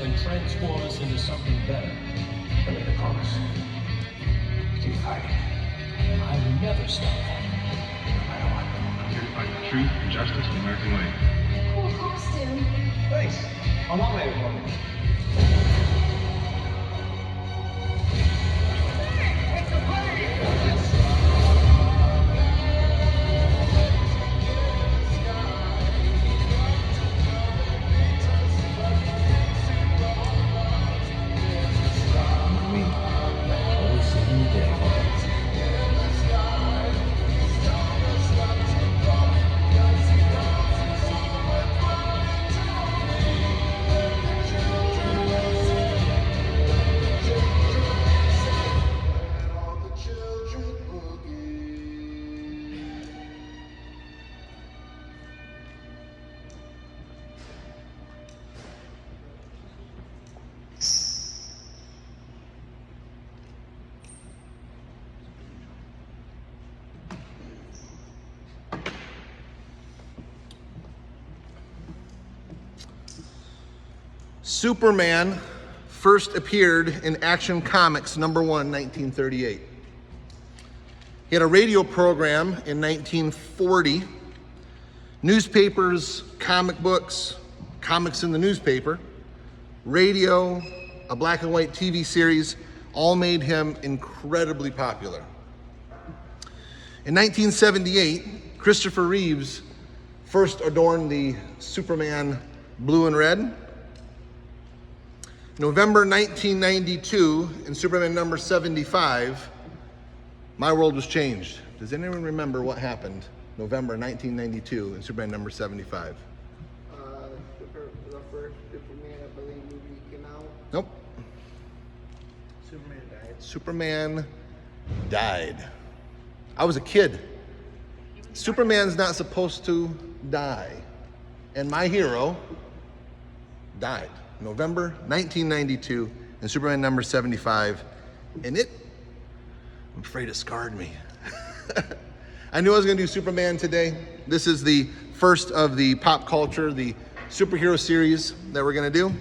and transform us into something better. I made a promise. Keep fighting. I will never stop fighting. No matter what. I'm here to fight for truth and justice in the American way. Cool costume. Thanks. How long made it for me? Always saving the day. Superman first appeared in Action Comics #1, 1938. He had a radio program in 1940. Newspapers, comic books, comics in the newspaper, radio, a black and white TV series, all made him incredibly popular. In 1978, Christopher Reeves first adorned the Superman blue and red. November 1992, in Superman #75, my world was changed. Does anyone remember what happened November 1992 in Superman #75? The first Superman, I believe, movie came out. Nope. Superman died. Superman died. I was a kid. Superman's not supposed to die. And my hero died. November 1992 in Superman #75. And I'm afraid it scarred me. I knew I was gonna do Superman today. This is the first of the pop culture, the superhero series that we're gonna do.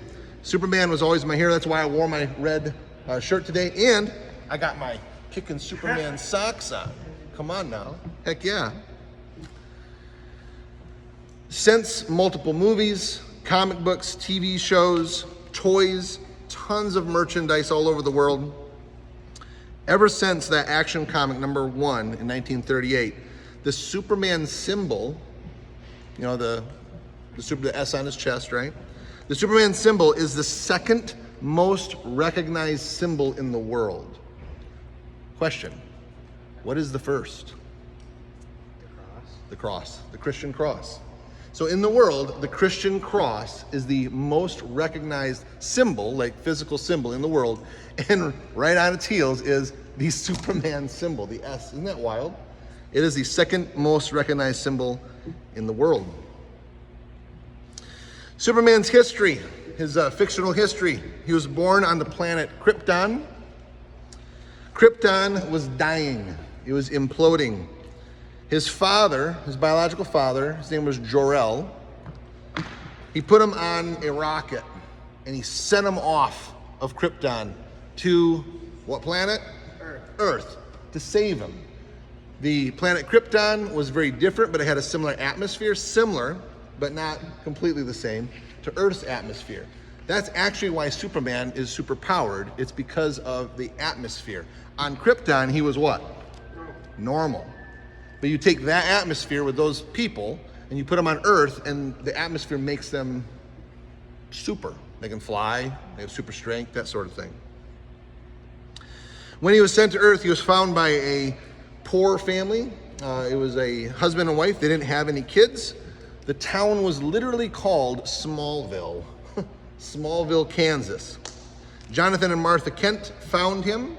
Superman was always my hero. That's why I wore my red shirt today. And I got my kicking Superman socks on. Come on now, heck yeah. Since multiple movies, comic books, TV shows, toys, tons of merchandise all over the world. Ever since that Action Comic #1 in 1938, the Superman symbol, you know, the S on his chest, right? The Superman symbol is the second most recognized symbol in the world. Question, what is the first? The cross, the Christian cross. So in the world, the Christian cross is the most recognized symbol, like physical symbol in the world. And right on its heels is the Superman symbol, the S. Isn't that wild? It is the second most recognized symbol in the world. Superman's history, his fictional history. He was born on the planet Krypton. Krypton was dying. It was imploding. His father, his biological father, his name was Jor-El. He put him on a rocket and he sent him off of Krypton to what planet? Earth, to save him. The planet Krypton was very different, but it had a similar atmosphere, similar, but not completely the same, to Earth's atmosphere. That's actually why Superman is super powered. It's because of the atmosphere. On Krypton, he was what? Normal. But you take that atmosphere with those people and you put them on Earth, and the atmosphere makes them super. They can fly, they have super strength, that sort of thing. When he was sent to Earth, he was found by a poor family. It was a husband and wife. They didn't have any kids. The town was literally called Smallville, Smallville, Kansas. Jonathan and Martha Kent found him.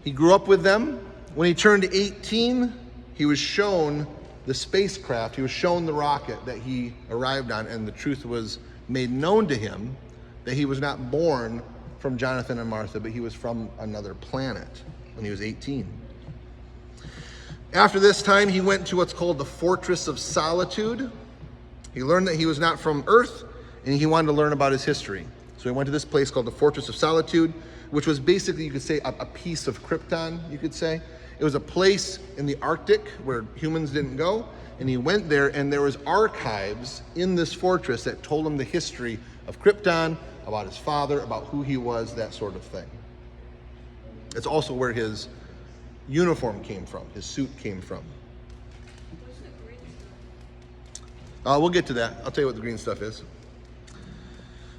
He grew up with them. When he turned 18, he was shown the spacecraft, he was shown the rocket that he arrived on, and the truth was made known to him that he was not born from Jonathan and Martha, but he was from another planet when he was 18. After this time, he went to what's called the Fortress of Solitude. He learned that he was not from Earth, and he wanted to learn about his history. So he went to this place called the Fortress of Solitude, which was basically, you could say, a piece of Krypton, you could say. It was a place in the Arctic where humans didn't go, and he went there, and there was archives in this fortress that told him the history of Krypton, about his father, about who he was, that sort of thing. It's also where his uniform came from, his suit came from. We'll get to that. I'll tell you what the green stuff is.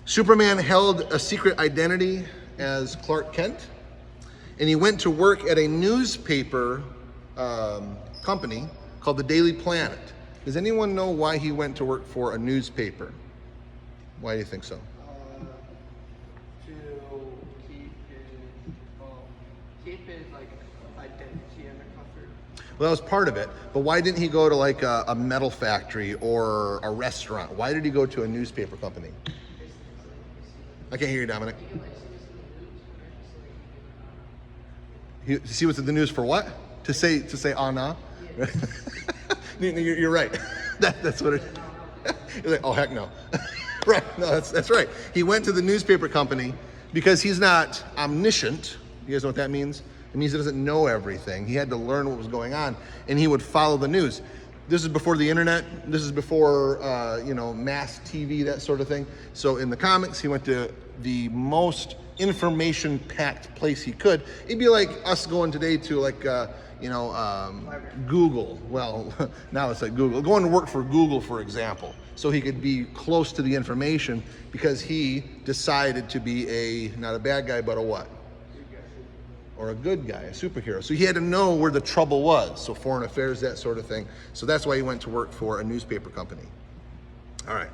Superman held a secret identity as Clark Kent, and he went to work at a newspaper company called the Daily Planet. Does anyone know why he went to work for a newspaper? Why do you think so? To keep his like identity under comfort. Well, that was part of it, but why didn't he go to like a metal factory or a restaurant? Why did he go to a newspaper company? I can't hear you, Dominic. To see what's in the news for what? To say, oh, nah? You're right. That's what it is. You're like, oh, heck no. Right, no, that's right. He went to the newspaper company because he's not omniscient. You guys know what that means? It means he doesn't know everything. He had to learn what was going on, and he would follow the news. This is before the internet. This is before, mass TV, that sort of thing. So in the comics, he went to the most information-packed place he could. It'd be like us going today to like, Google. Well, now it's like Google. Going to work for Google, for example, so he could be close to the information because he decided to be not a bad guy, but a what? Or a good guy, a superhero. So he had to know where the trouble was. So foreign affairs, that sort of thing. So that's why he went to work for a newspaper company. All right.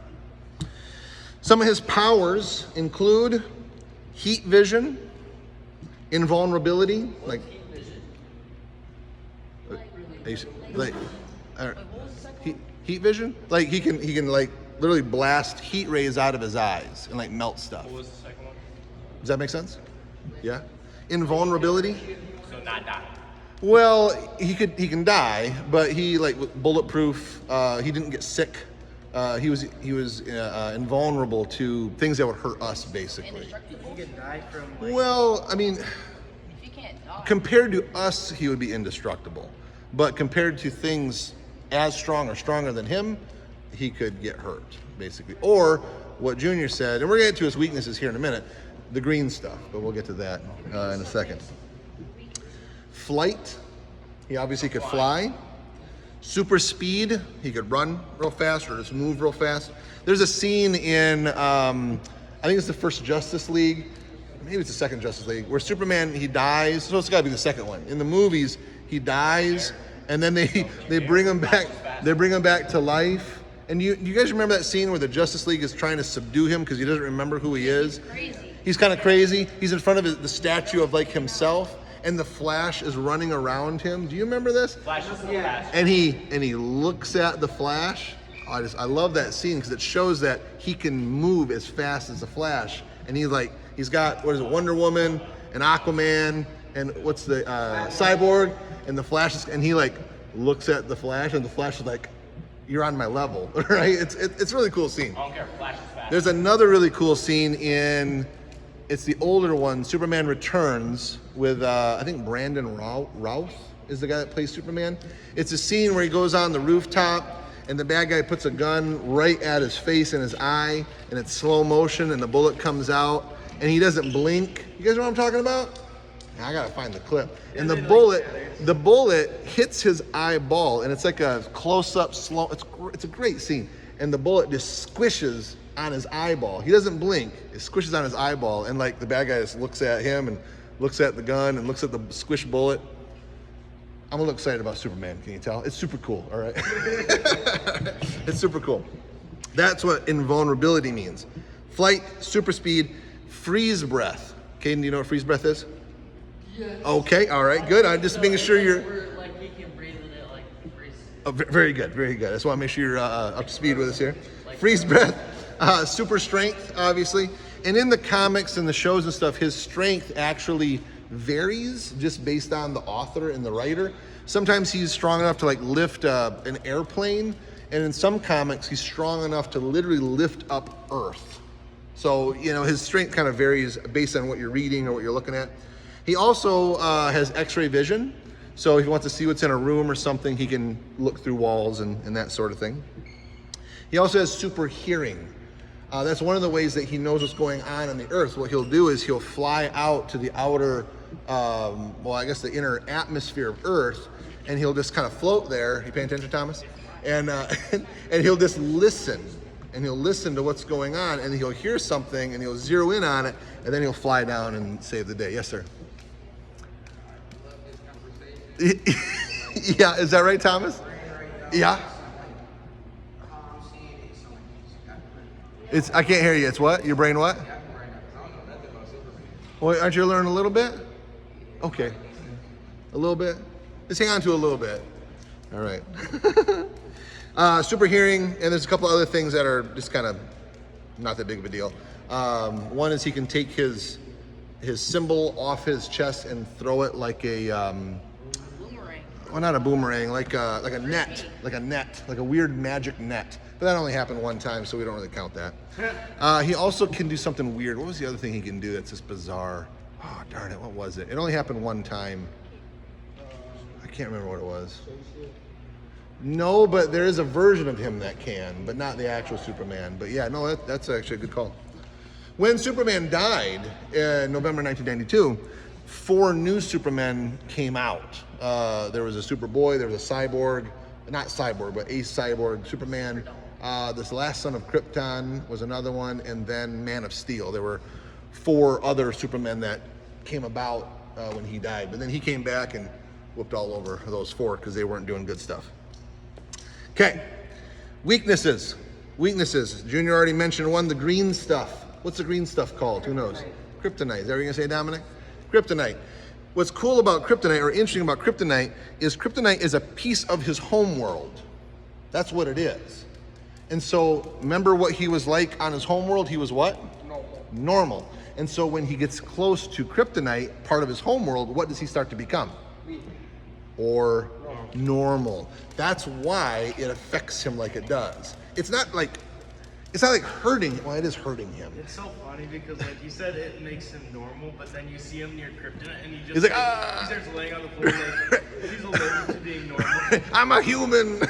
Some of his powers include heat vision, invulnerability, like heat vision. Like he can like literally blast heat rays out of his eyes and like melt stuff. What was the second one? Does that make sense? Yeah. Invulnerability. So not die. Well, he can die, but he like bulletproof. He didn't get sick. He was invulnerable to things that would hurt us, basically. He could die from like, Well, I mean, compared to us, he would be indestructible. But compared to things as strong or stronger than him, he could get hurt, basically. Or what Junior said, and we're gonna get to his weaknesses here in a minute, the green stuff, but we'll get to that in a second. Flight, he obviously could fly. Super speed, he could run real fast or just move real fast. There's a scene in, I think it's the first Justice League, maybe it's the second Justice League, where Superman, he dies, so it's gotta be the second one. In the movies, he dies, and then they bring him back to life. And you guys remember that scene where the Justice League is trying to subdue him because he doesn't remember who he is? He's kind of crazy. He's in front of the statue of like himself, and the Flash is running around him. Do you remember this? Flash is so fast. And he looks at the Flash. I love that scene because it shows that he can move as fast as the Flash. And he's got, what is it, Wonder Woman and Aquaman and what's the Cyborg, and the Flash and he like looks at the Flash, and the Flash is like, you're on my level, right? It's a really cool scene. I don't care. Flash is fast. There's another really cool scene it's the older one, Superman Returns, with I think Brandon Routh is the guy that plays Superman. It's a scene where he goes on the rooftop and the bad guy puts a gun right at his face and his eye, and it's slow motion, and the bullet comes out and he doesn't blink. You guys know what I'm talking about? I gotta find the clip. And the bullet hits his eyeball, and it's like a close-up, slow. It's a great scene. And the bullet just squishes on his eyeball. He doesn't blink. It squishes on his eyeball, and like the bad guy just looks at him and looks at the gun and looks at the squish bullet. I'm a little excited about Superman. Can you tell? It's super cool. All right. It's super cool. That's what invulnerability means. Flight, super speed, freeze breath. Caden, do you know what freeze breath is? Yes. Okay, all right, good. I'm just making sure you're. Where, like, you can breathe in it, like, freeze. Oh, very good, very good. I just want to make sure you're up to speed with us here. Freeze breath, super strength, obviously. And in the comics and the shows and stuff, his strength actually varies just based on the author and the writer. Sometimes he's strong enough to like lift an airplane, And in some comics, he's strong enough to literally lift up Earth. So, you know, his strength kind of varies based on what you're reading or what you're looking at. He also has X-ray vision. So if he wants to see what's in a room or something, he can look through walls and that sort of thing. He also has super hearing. That's one of the ways that he knows what's going on the Earth. What he'll do is he'll fly out to the outer, the inner atmosphere of Earth, and he'll just kind of float there. You paying attention, Thomas? And and he'll just listen, and he'll listen to what's going on, and he'll hear something, and he'll zero in on it, and then he'll fly down and save the day. Yes, sir. Yeah, is that right, Thomas? Yeah. I can't hear you. It's what? Your brain what? Well, aren't you learning a little bit? Okay. A little bit? Just hang on to a little bit. All right. Super hearing, and there's a couple other things that are just kind of not that big of a deal. One is he can take his symbol off his chest and throw it like a Boomerang. well, not a boomerang, like a net, like a weird magic net. But that only happened one time, so we don't really count that. He also can do something weird. What was the other thing he can do that's just bizarre? Oh, darn it, what was it? It only happened one time. I can't remember what it was. No, but there is a version of him that can, but not the actual Superman. But yeah, no, that's actually a good call. When Superman died in November 1992, 4 new Supermen came out. There was a Superboy, there was a Cyborg, not Cyborg, but a Cyborg, Superman. This Last Son of Krypton was another one, and then Man of Steel. There were 4 other Supermen that came about when he died. But then he came back and whooped all over those 4 because they weren't doing good stuff. Okay, weaknesses. Junior already mentioned one, the green stuff. What's the green stuff called? Who knows? Kryptonite. Is that what you're gonna say, Dominic? Kryptonite. What's cool about Kryptonite, or interesting about Kryptonite is a piece of his home world. That's what it is. And so, remember what he was like on his home world? He was what? Normal. And so when he gets close to Kryptonite, part of his home world, what does he start to become? Or normal. That's why it affects him like it does. It's not like hurting. Well, it is hurting him. It's so funny because, like you said, it makes him normal, but then you see him near Kryptonite and he just He's like, ah! he starts laying on the floor like he's allergic to being normal. I'm a human.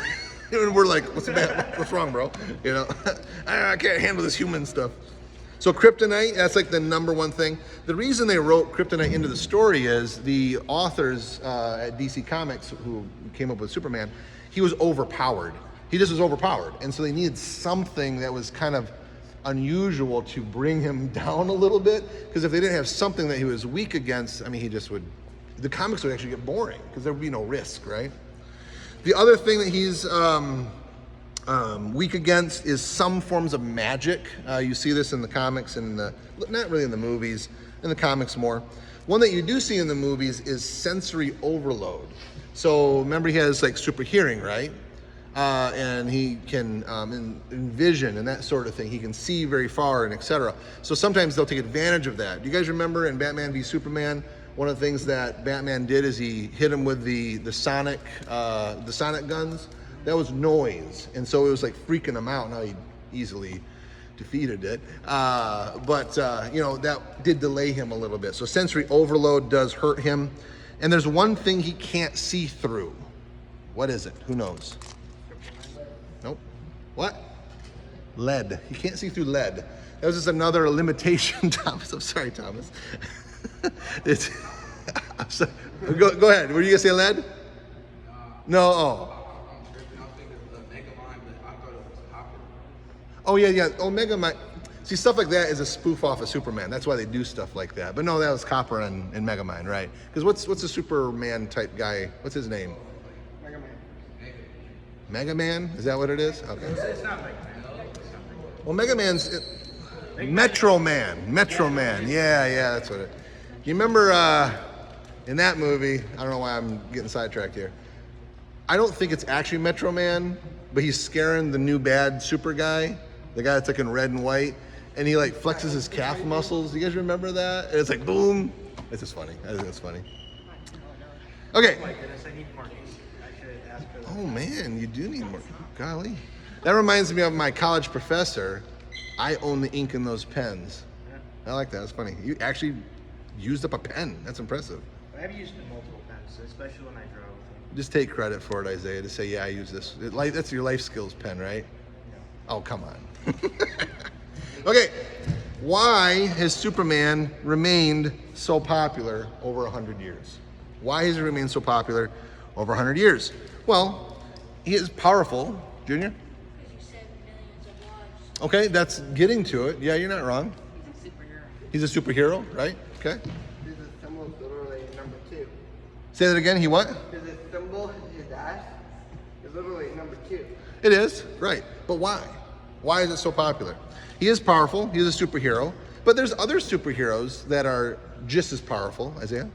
And we're like, what's wrong, bro? You know, I can't handle this human stuff. So Kryptonite, that's like the number one thing. The reason they wrote Kryptonite into the story is the authors at DC Comics who came up with Superman, he was overpowered. He just was overpowered. And so they needed something that was kind of unusual to bring him down a little bit. Because if they didn't have something that he was weak against, I mean, the comics would actually get boring because there would be no risk, right? The other thing that he's weak against is some forms of magic. You see this in the comics and not really in the movies, in the comics more. One that you do see in the movies is sensory overload. So remember he has like super hearing, right? And he can envision and that sort of thing. He can see very far and etc. So sometimes they'll take advantage of that. Do you guys remember in Batman v Superman, one of the things that Batman did is he hit him with the sonic guns? That was noise, and so it was like freaking him out. Now he easily defeated it, but you know, that did delay him a little bit. So sensory overload does hurt him. And there's one thing he can't see through. What is it? Who knows? Nope. What? Lead. He can't see through lead. That was just another limitation, Thomas. I'm sorry, Thomas. I'm sorry. Go ahead. Were you gonna say lead? No. Oh. Oh yeah. Omega might see stuff like that is a spoof off of Superman. That's why they do stuff like that. But no, that was Copper and Megamind, right? Because what's a Superman type guy? What's his name? Mega Man? Is that what it is? Okay. It's not like Well, Mega Man's Metro Man. Yeah, that's what it. You remember in that movie? I don't know why I'm getting sidetracked here. I don't think it's actually Metro Man, but he's scaring the new bad super guy, the guy that's like in red and white, and he like flexes his calf muscles. Do you guys remember that? And it's like boom. It's just funny. I think it's funny. Okay. Oh my goodness, I need Marcus. I should ask her Oh man, you do need more. Golly. That reminds me of my college professor. I own the ink in those pens. I like that. That's funny. You actually used up a pen. That's impressive. I've used multiple pens, especially when I draw with them. Just take credit for it, Isaiah. Just say, yeah, I use this. That's your life skills pen, right? Oh, come on. Okay. Why has Superman remained so popular over 100 years? Why has he remained so popular over 100 years? Well, he is powerful. Junior? Because you said millions of lives. Okay, that's getting to it. Yeah, you're not wrong. He's a superhero. He's a superhero, right? Okay. His symbol is literally number 2. Say that again. He what? His symbol, his dash, is literally number 2. It is, right. But why? Why is it so popular? He is powerful. He's a superhero. But there's other superheroes that are just as powerful. Isaiah?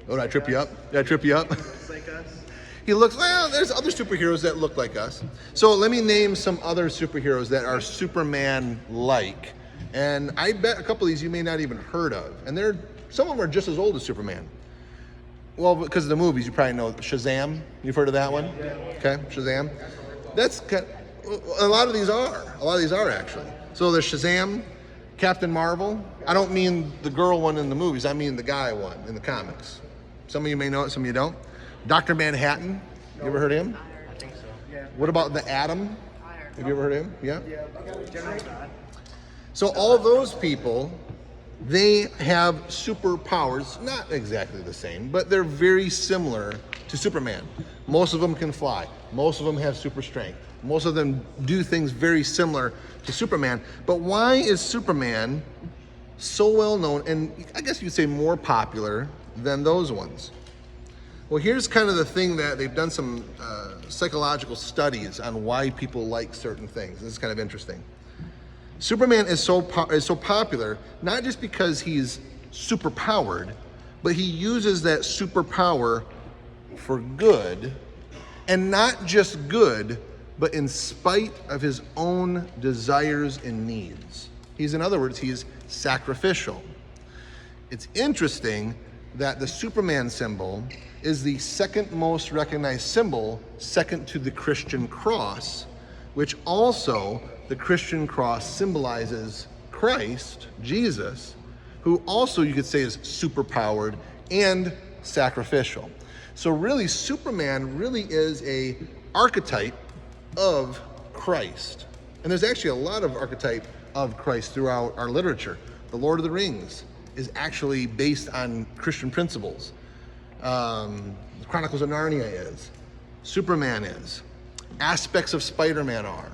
Oh, did I trip you up? Did I trip you up? Looks like us. He looks, well, there's other superheroes that look like us. So let me name some other superheroes that are Superman-like. And I bet a couple of these you may not even heard of. And some of them are just as old as Superman. Well, because of the movies, you probably know Shazam. You've heard of that one? Okay, Shazam. A lot of these are actually. So there's Shazam, Captain Marvel. I don't mean the girl one in the movies. I mean the guy one in the comics. Some of you may know it, some of you don't. Dr. Manhattan. You ever heard of him? I think so. Yeah. What about the Atom? Have you ever heard of him? Yeah? General God. So all those people, they have superpowers, not exactly the same, but they're very similar to Superman. Most of them can fly. Most of them have super strength. Most of them do things very similar to Superman. But why is Superman so well known, and I guess you'd say more popular than those ones? Well, here's kind of the thing that they've done some psychological studies on why people like certain things. This is kind of interesting. Superman is so popular, not just because he's super powered, but he uses that superpower for good, and not just good, but in spite of his own desires and needs. In other words, he's sacrificial. It's interesting that the Superman symbol is the second most recognized symbol, second to the Christian cross, which also the Christian cross symbolizes Christ, Jesus, who also you could say is superpowered and sacrificial. So really, Superman really is a archetype of Christ. And there's actually a lot of archetype of Christ throughout our literature. The Lord of the Rings is actually based on Christian principles. The Chronicles of Narnia is. Superman is. Aspects of Spider-Man are.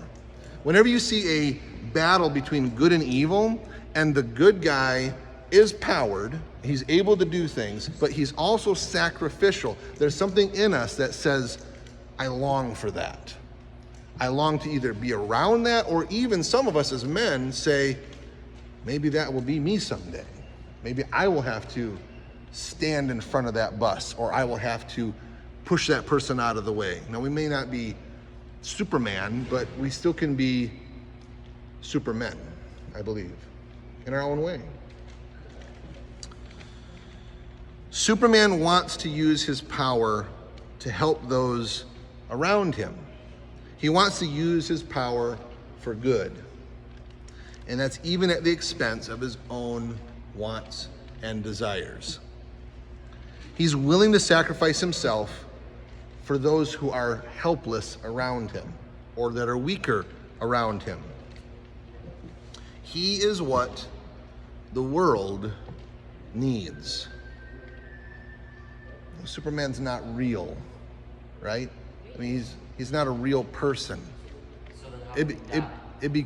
Whenever you see a battle between good and evil, and the good guy is powered, he's able to do things, but he's also sacrificial. There's something in us that says, I long for that. I long to either be around that, or even some of us as men say, maybe that will be me someday. Maybe I will have to stand in front of that bus, or I will have to push that person out of the way. Now, we may not be Superman, but we still can be supermen, I believe, in our own way. Superman wants to use his power to help those around him. He wants to use his power for good. And that's even at the expense of his own wants and desires. He's willing to sacrifice himself for those who are helpless around him or that are weaker around him. He is what the world needs. Superman's not real, right? I mean, he's not a real person. It'd be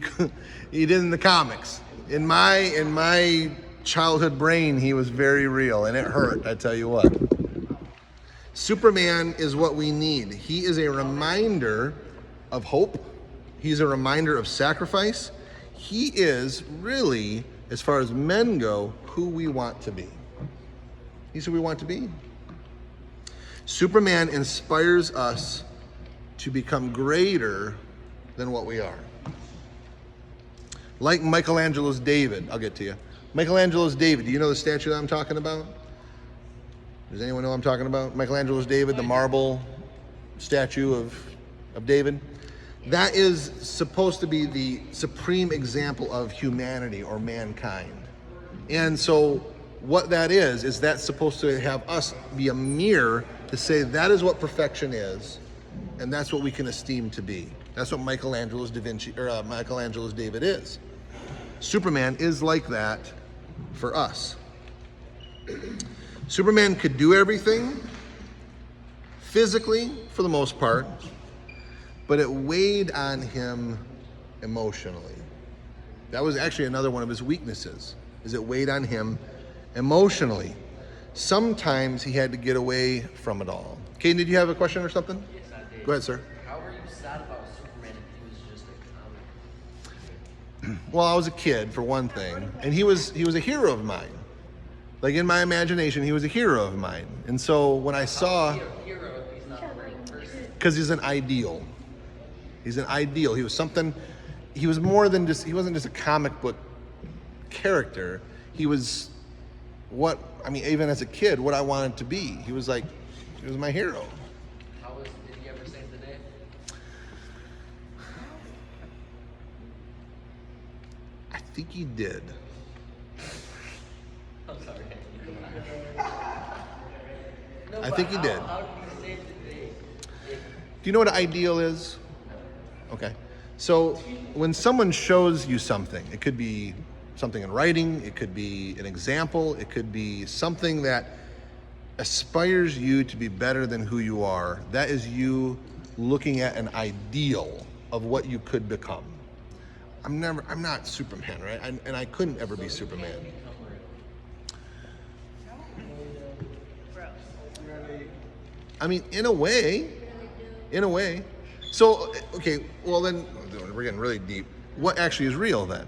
he did in the comics. In my childhood brain, he was very real, and it hurt, I tell you what. Superman is what we need. He is a reminder of hope. He's a reminder of sacrifice. He is really, as far as men go, who we want to be. He's who we want to be. Superman inspires us to become greater than what we are. Like Michelangelo's David, I'll get to you. Michelangelo's David, do you know the statue that I'm talking about? Does anyone know what I'm talking about? Michelangelo's David, the marble statue of David. That is supposed to be the supreme example of humanity or mankind. And so what that is that's supposed to have us be a mirror to say that is what perfection is, and that's what we can esteem to be. That's what Michelangelo's Michelangelo's David is. Superman is like that for us. Superman could do everything physically for the most part, but it weighed on him emotionally. That was actually another one of his weaknesses, is it weighed on him emotionally. Sometimes he had to get away from it all. Caden, did you have a question or something? Yes, I did. Go ahead, sir. How were you sad about Superman if he was just a comic? Well, I was a kid, for one thing, and he was a hero of mine. Like, in my imagination, he was a hero of mine. And so when I saw, He's a hero if he's not a real person. because he's an ideal. He's an ideal. He was something, he was more than just, he wasn't just a comic book character. He was what, I mean, even as a kid, what I wanted to be. He was my hero. Did he ever save the day? I think he did. I'm sorry. I think he did. How did he save the day? Do you know what an ideal is? Okay. So when someone shows you something, it could be something in writing, it could be an example, it could be something that aspires you to be better than who you are. That is you looking at an ideal of what you could become. I'm not Superman, right? And I couldn't ever be Superman. I mean, in a way. So, okay, well then, we're getting really deep. What actually is real then?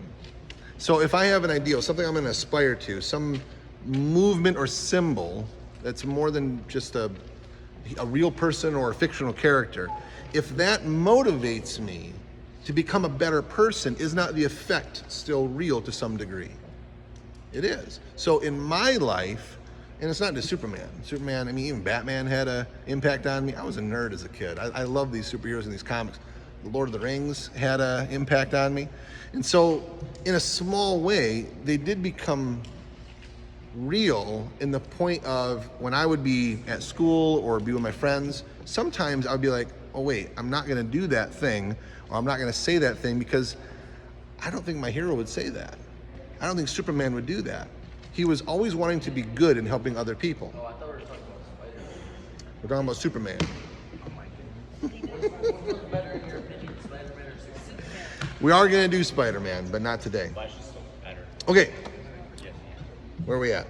So if I have an ideal, something I'm gonna aspire to, some movement or symbol that's more than just a real person or a fictional character, if that motivates me to become a better person, is not the effect still real to some degree? It is. So in my life, and it's not just Superman. Superman, I mean, even Batman had an impact on me. I was a nerd as a kid. I love these superheroes and these comics. The Lord of the Rings had an impact on me. And so, in a small way, they did become real in the point of when I would be at school or be with my friends, sometimes I'd be like, oh wait, I'm not gonna do that thing, or I'm not gonna say that thing because I don't think my hero would say that. I don't think Superman would do that. He was always wanting to be good and helping other people. Oh, I thought we were talking about Spider-Man. We're talking about Superman. What's better in your opinion, Spider-Man or Superman? We are gonna do Spider-Man, but not today. Flash is still better. Okay, Yeah. where are we at?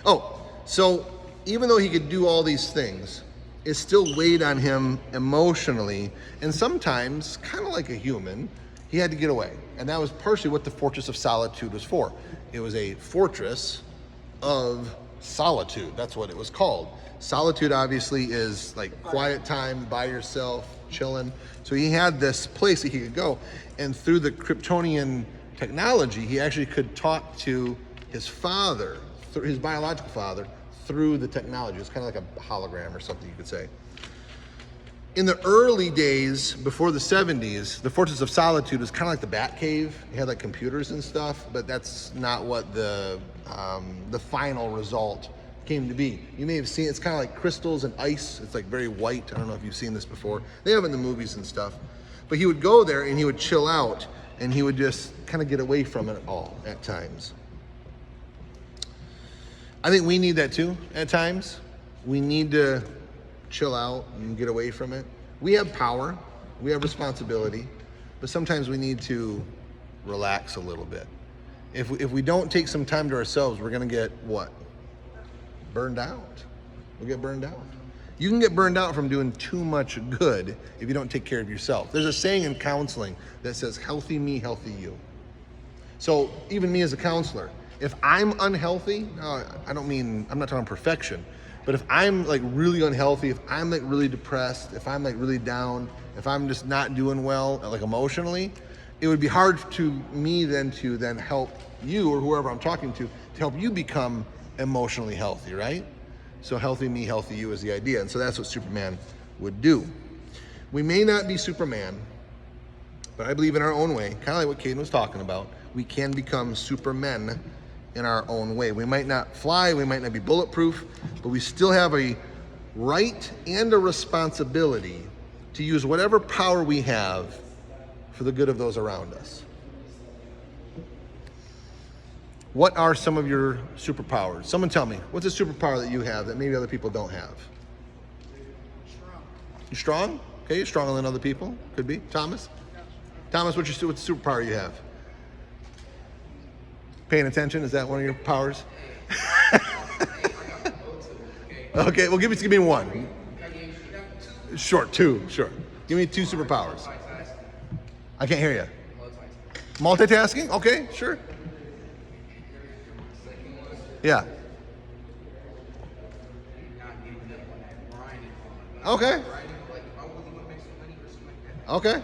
Oh, so even though he could do all these things, it still weighed on him emotionally, and sometimes, kind of like a human, he had to get away. And that was partially what the Fortress of Solitude was for. It was a fortress of solitude. That's what it was called. Solitude obviously is like quiet time, by yourself, chilling. So he had this place that he could go, and through the Kryptonian technology, he actually could talk to his father, his biological father, through the technology. It's kind of like a hologram or something, you could say. In the early days, before the 70s, the Fortress of Solitude was kind of like the Batcave. It had like computers and stuff, but that's not what the final result came to be. You may have seen, it's kind of like crystals and ice. It's like very white. I don't know if you've seen this before. They have it in the movies and stuff. But he would go there and he would chill out and he would just kind of get away from it all at times. I think we need that too at times. We need to chill out and get away from it. We have power, we have responsibility, but sometimes we need to relax a little bit. If we don't take some time to ourselves, we're gonna get what? Burned out. We'll get burned out. You can get burned out from doing too much good if you don't take care of yourself. There's a saying in counseling that says, healthy me, healthy you. So even me as a counselor, if I'm unhealthy, I'm not talking perfection, but if I'm like really unhealthy, if I'm like really depressed, if I'm like really down, if I'm just not doing well, like emotionally, it would be hard to me then to help you or whoever I'm talking to help you become emotionally healthy, right? So healthy me, healthy you is the idea. And so that's what Superman would do. We may not be Superman, but I believe in our own way, kind of like what Caden was talking about, we can become supermen in our own way. We might not fly, we might not be bulletproof, but we still have a right and a responsibility to use whatever power we have for the good of those around us. What are some of your superpowers? Someone tell me, what's a superpower that you have that maybe other people don't have? You're strong? Okay, you're stronger than other people. The Thomas? Thomas, what's the superpower you have? Paying attention, is that one of your powers? Okay, well give me one. Sure, two, sure. Give me two superpowers. I can't hear you. Multitasking? Okay, sure. Yeah. Okay. Okay.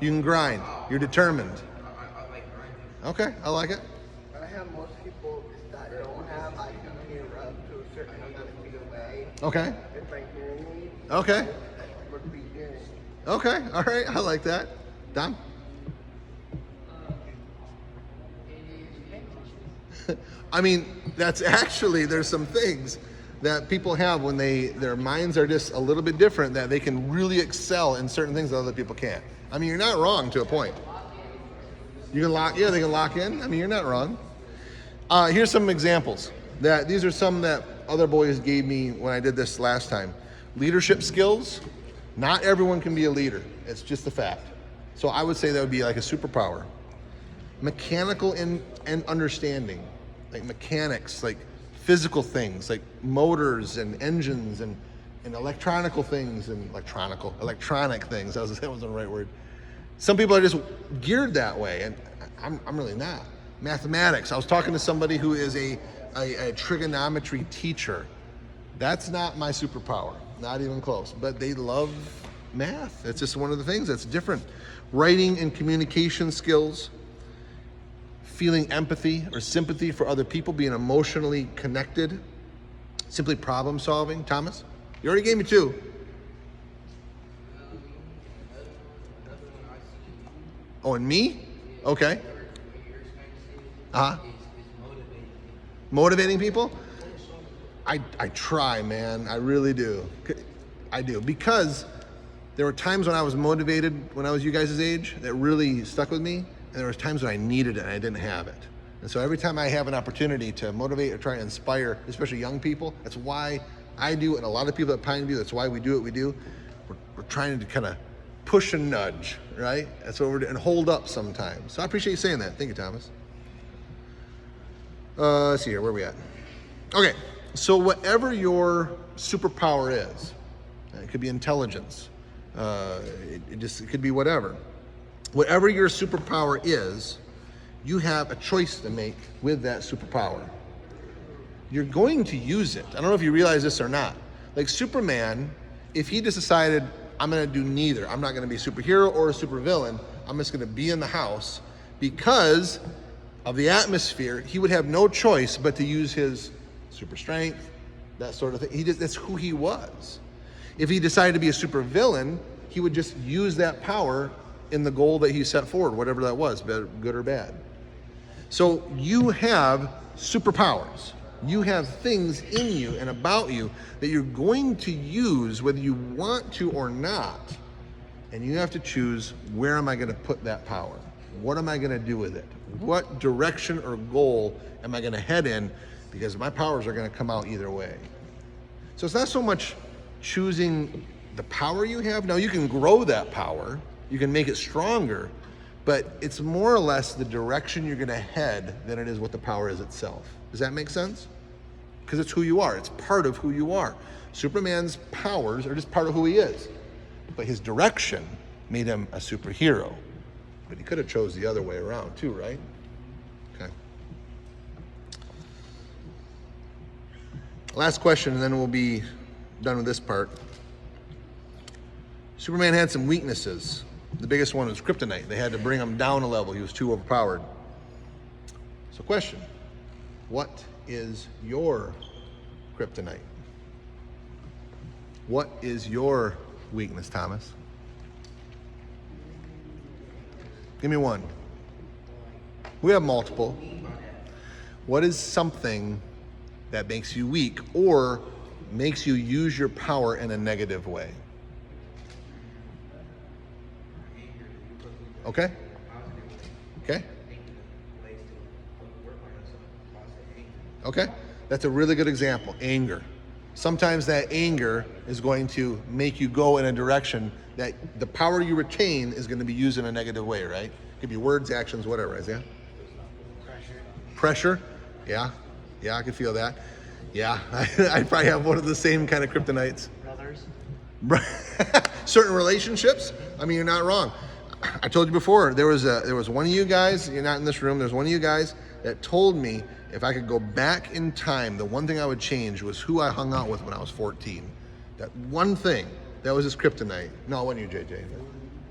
You can grind. You're determined. Okay, I like it. I have most people that don't have, I can hear up to a certain amount of feet away. Okay. If I hear me, Okay. would be hearing. Okay, all right, I like that. Dom? I mean, that's actually, there's some things that people have when their minds are just a little bit different, that they can really excel in certain things that other people can't. I mean, you're not wrong to a point. You can lock, yeah, they can lock in. I mean, you're not wrong. Here's some examples. These are some that other boys gave me when I did this last time. Leadership skills. Not everyone can be a leader. It's just a fact. So I would say that would be like a superpower. Mechanical and understanding, like mechanics, like physical things, like motors and engines and electronic things. That wasn't the right word. Some people are just geared that way, and I'm really not. Mathematics. I was talking to somebody who is a trigonometry teacher. That's not my superpower, not even close. But they love math. It's just one of the things that's different. Writing and communication skills, feeling empathy or sympathy for other people, being emotionally connected, simply problem solving. Thomas, you already gave me two. Oh, and me? Okay. Motivating people? I try, man. I really do. I do. Because there were times when I was motivated when I was you guys' age that really stuck with me. And there was times when I needed it and I didn't have it. And so every time I have an opportunity to motivate or try to inspire, especially young people, that's why I do, and a lot of people at Pineview, that's why we do what we do. We're trying to kind of push and nudge, right? That's what we're doing, and hold up sometimes. So I appreciate you saying that. Thank you, Thomas. Let's see here, where are we at? Okay, so whatever your superpower is, it could be intelligence, it could be whatever. Whatever your superpower is, you have a choice to make with that superpower. You're going to use it. I don't know if you realize this or not. Like Superman, if he just decided, I'm gonna do neither, I'm not gonna be a superhero or a supervillain, I'm just gonna be in the house, because of the atmosphere, he would have no choice but to use his super strength, that sort of thing. That's who he was. If he decided to be a supervillain, he would just use that power in the goal that he set forward, whatever that was, good or bad. So you have superpowers. You have things in you and about you that you're going to use whether you want to or not. And you have to choose, where am I going to put that power? What am I going to do with it? What direction or goal am I going to head in? Because my powers are going to come out either way. So it's not so much choosing the power you have. Now you can grow that power. You can make it stronger. But it's more or less the direction you're going to head than it is what the power is itself. Does that make sense? Because it's who you are. It's part of who you are. Superman's powers are just part of who he is. But his direction made him a superhero. But he could have chose the other way around too, right? Okay. Last question, and then we'll be done with this part. Superman had some weaknesses. The biggest one was kryptonite. They had to bring him down a level. He was too overpowered. So question, What is your kryptonite? What is your weakness, Thomas? Give me one. We have multiple. What is something that makes you weak or makes you use your power in a negative way? Okay? Okay? Okay? That's a really good example. Anger. Sometimes that anger is going to make you go in a direction that the power you retain is going to be used in a negative way, right? It could be words, actions, whatever, yeah? Pressure? Yeah. Yeah, I can feel that. Yeah, I probably have one of the same kind of kryptonites. Brothers. Certain relationships, I mean, you're not wrong. I told you before, there was one of you guys, you're not in this room, there's one of you guys that told me if I could go back in time, the one thing I would change was who I hung out with when I was 14. That one thing, that was his kryptonite. No, it wasn't you, JJ.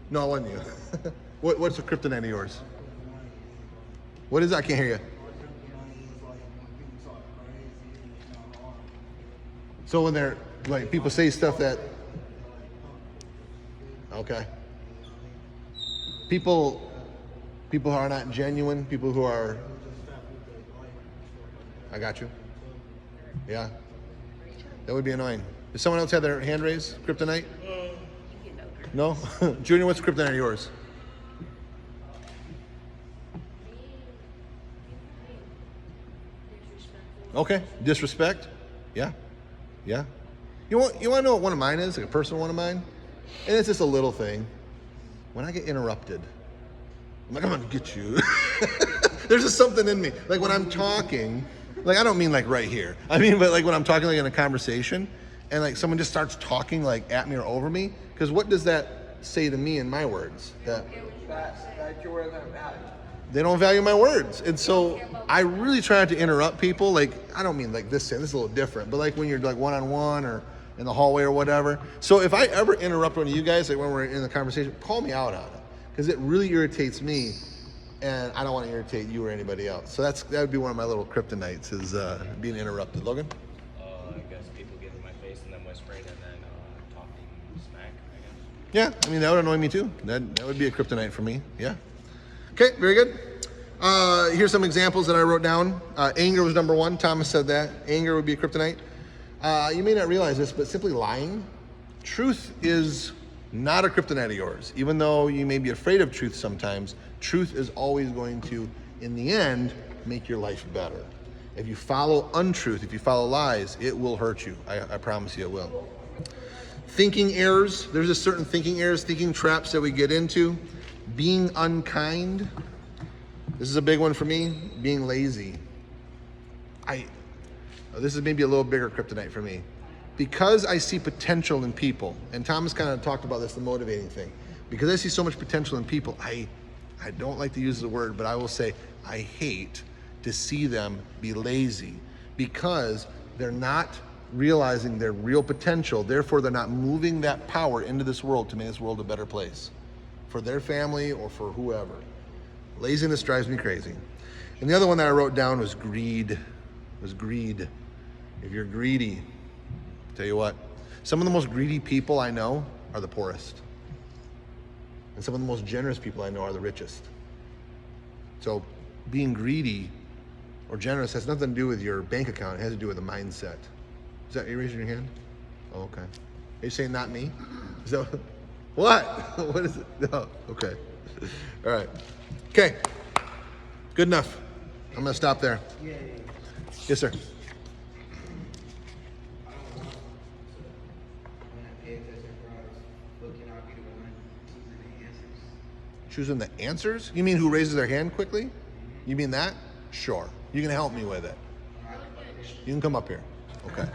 No, it wasn't you. What's the kryptonite of yours? What is it? I can't hear you. So when they're, like, people say stuff that, okay. People who are not genuine, people who are, I got you. Yeah. That would be annoying. Does someone else have their hand raised? Kryptonite? No? Junior, what's kryptonite of yours? Okay. Disrespect? Yeah. Yeah. You want to know what one of mine is? Like a personal one of mine? And it's just a little thing. When I get interrupted, I'm like, I'm gonna get you. There's just something in me. Like when I'm talking, like I don't mean like right here. I mean, but like when I'm talking like in a conversation and like someone just starts talking like at me or over me, because what does that say to me in my words? That your words aren't valued. they don't value my words. And so I really try not to interrupt people. Like, I don't mean like this is a little different, but like when you're like one-on-one or in the hallway or whatever. So if I ever interrupt one of you guys, like when we're in the conversation, call me out on it, because it really irritates me, and I don't want to irritate you or anybody else. So that would be one of my little kryptonites, is being interrupted. Logan? I guess people get in my face and then whispering and then talking smack, I guess. Yeah, I mean, that would annoy me too. That would be a kryptonite for me, yeah. Okay, very good. Here's some examples that I wrote down. Anger was number one. Thomas said that. Anger would be a kryptonite. You may not realize this, but simply lying. Truth is not a kryptonite of yours. Even though you may be afraid of truth sometimes, truth is always going to, in the end, make your life better. If you follow untruth, if you follow lies, it will hurt you. I promise you it will. Thinking errors. There's a certain thinking errors, thinking traps that we get into. Being unkind. This is a big one for me. Being lazy. This is maybe a little bigger kryptonite for me. Because I see potential in people, and Thomas kind of talked about this, the motivating thing. Because I see so much potential in people, I don't like to use the word, but I will say I hate to see them be lazy, because they're not realizing their real potential. Therefore, they're not moving that power into this world to make this world a better place for their family or for whoever. Laziness drives me crazy. And the other one that I wrote down was greed. If you're greedy, tell you what, some of the most greedy people I know are the poorest. And some of the most generous people I know are the richest. So being greedy or generous has nothing to do with your bank account. It has to do with the mindset. Is that you raising your hand? Oh, okay. Are you saying not me? Is that what? What is it? No. Okay. All right. Okay. Good enough. I'm gonna stop there. Yes, sir. Choosing the answers? You mean who raises their hand quickly? You mean that? Sure. You can help me with it. You can come up here. Okay.